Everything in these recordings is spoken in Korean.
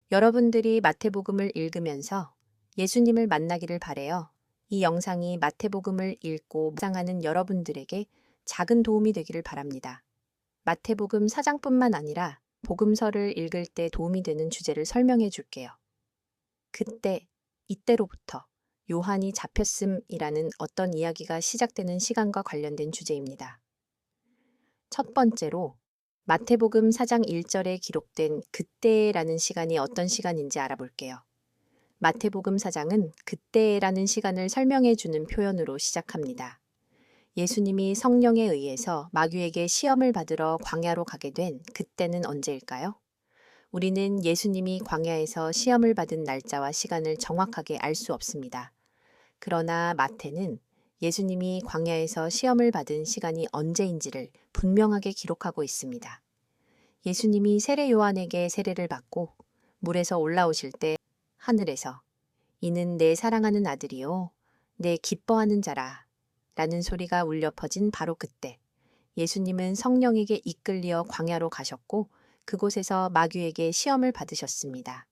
여러분들이 마태복음을 읽으면서 예수님을 만나기를 바라요. 이 영상이 마태복음을 읽고 묵상하는 여러분들에게 작은 도움이 되기를 바랍니다. 마태복음 4장뿐만 아니라 복음서를 읽을 때 도움이 되는 주제를 설명해 줄게요. 그때, 이때로부터 요한이 잡혔음이라는 어떤 이야기가 시작되는 시간과 관련된 주제입니다. 첫 번째로 마태복음 4장 1절에 기록된 그때라는 시간이 어떤 시간인지 알아볼게요. 마태복음 4장은 그때라는 시간을 설명해 주는 표현으로 시작합니다. 예수님이 성령에 의해서 마귀에게 시험을 받으러 광야로 가게 된 그때는 언제일까요? 우리는 예수님이 광야에서 시험을 받은 날짜와 시간을 정확하게 알 수 없습니다. 그러나 마태는 예수님이 광야에서 시험을 받은 시간이 언제인지를 분명하게 기록하고 있습니다. 예수님이 세례 요한에게 세례를 받고 물에서 올라오실 때 하늘에서 이는 내 사랑하는 아들이요 내 기뻐하는 자라 라는 소리가 울려 퍼진 바로 그때 예수님은 성령에게 이끌려 광야로 가셨고 그곳에서 마귀에게 시험을 받으셨습니다.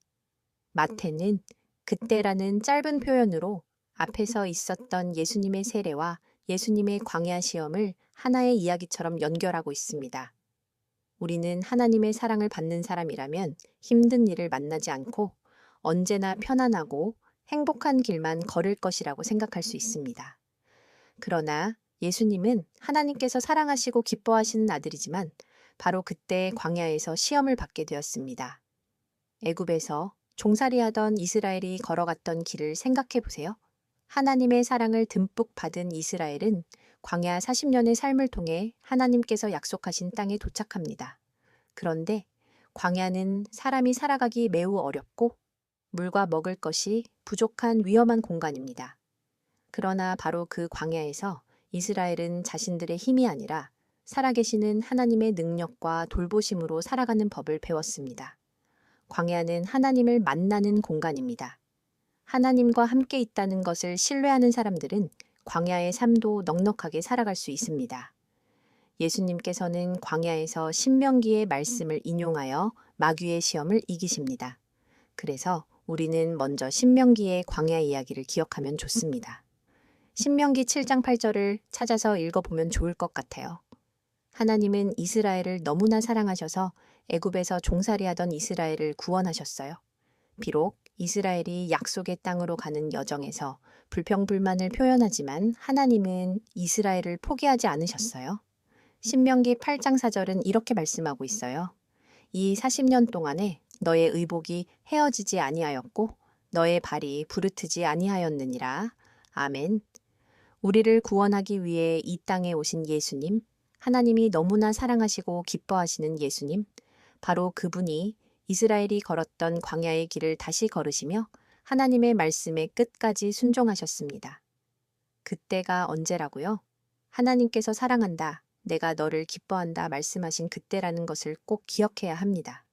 마태는 그때라는 짧은 표현으로 앞에서 있었던 예수님의 세례와 예수님의 광야 시험을 하나의 이야기처럼 연결하고 있습니다. 우리는 하나님의 사랑을 받는 사람이라면 힘든 일을 만나지 않고 언제나 편안하고 행복한 길만 걸을 것이라고 생각할 수 있습니다. 그러나 예수님은 하나님께서 사랑하시고 기뻐하시는 아들이지만 바로 그때 광야에서 시험을 받게 되었습니다. 애굽에서 종살이하던 이스라엘이 걸어갔던 길을 생각해 보세요. 하나님의 사랑을 듬뿍 받은 이스라엘은 광야 40년의 삶을 통해 하나님께서 약속하신 땅에 도착합니다. 그런데 광야는 사람이 살아가기 매우 어렵고 물과 먹을 것이 부족한 위험한 공간입니다. 그러나 바로 그 광야에서 이스라엘은 자신들의 힘이 아니라 살아계시는 하나님의 능력과 돌보심으로 살아가는 법을 배웠습니다. 광야는 하나님을 만나는 공간입니다. 하나님과 함께 있다는 것을 신뢰하는 사람들은 광야의 삶도 넉넉하게 살아갈 수 있습니다. 예수님께서는 광야에서 신명기의 말씀을 인용하여 마귀의 시험을 이기십니다. 그래서 우리는 먼저 신명기의 광야 이야기를 기억하면 좋습니다. 신명기 7장 8절을 찾아서 읽어보면 좋을 것 같아요. 하나님은 이스라엘을 너무나 사랑하셔서 애굽에서 종살이하던 이스라엘을 구원하셨어요. 비록 이스라엘이 약속의 땅으로 가는 여정에서 불평불만을 표현하지만 하나님은 이스라엘을 포기하지 않으셨어요. 신명기 8장 4절은 이렇게 말씀하고 있어요. 이 40년 동안에 너의 의복이 헤어지지 아니하였고 너의 발이 부르트지 아니하였느니라. 아멘. 우리를 구원하기 위해 이 땅에 오신 예수님, 하나님이 너무나 사랑하시고 기뻐하시는 예수님, 바로 그분이 이스라엘이 걸었던 광야의 길을 다시 걸으시며 하나님의 말씀에 끝까지 순종하셨습니다. 그때가 언제라고요? 하나님께서 사랑한다, 내가 너를 기뻐한다 말씀하신 그때라는 것을 꼭 기억해야 합니다.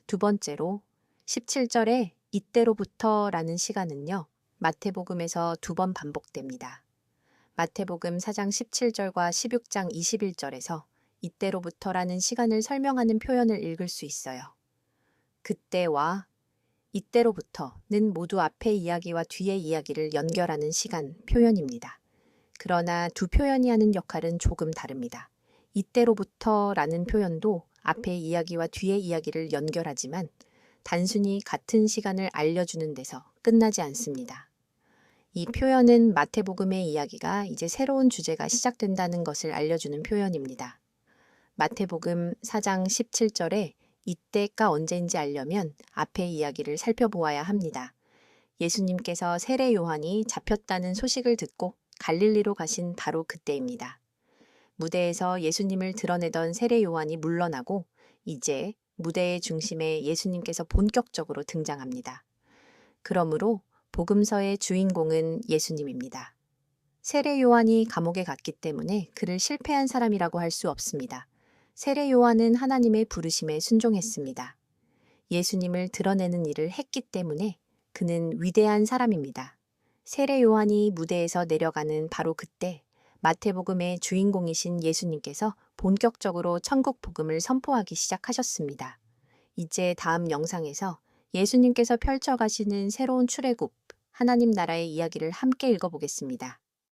두 번째로 17절에 이때로부터라는 시간은요, 마태복음에서 2번 반복됩니다. 마태복음 4장 17절과 16장 21절에서 이때로부터라는 시간을 설명하는 표현을 읽을 수 있어요. 그때와 이때로부터는 모두 앞의 이야기와 뒤의 이야기를 연결하는 시간, 표현입니다. 그러나 두 표현이 하는 역할은 조금 다릅니다. 이때로부터라는 표현도 앞의 이야기와 뒤의 이야기를 연결하지만 단순히 같은 시간을 알려주는 데서 끝나지 않습니다. 이 표현은 마태복음의 이야기가 이제 새로운 주제가 시작된다는 것을 알려주는 표현입니다. 마태복음 4장 17절에 이때가 언제인지 알려면 앞의 이야기를 살펴보아야 합니다. 예수님께서 세례 요한이 잡혔다는 소식을 듣고 갈릴리로 가신 바로 그때입니다. 무대에서 예수님을 드러내던 세례 요한이 물러나고 이제 무대의 중심에 예수님께서 본격적으로 등장합니다. 그러므로 복음서의 주인공은 예수님입니다. 세례 요한이 감옥에 갔기 때문에 그를 실패한 사람이라고 할 수 없습니다. 세례 요한은 하나님의 부르심에 순종했습니다. 예수님을 드러내는 일을 했기 때문에 그는 위대한 사람입니다. 세례 요한이 무대에서 내려가는 바로 그때 마태복음의 주인공이신 예수님께서 본격적으로 천국 복음을 선포하기 시작하셨습니다. 이제 다음 영상에서 예수님께서 펼쳐가시는 새로운 출애굽, 하나님 나라의 이야기를 함께 읽어보겠습니다.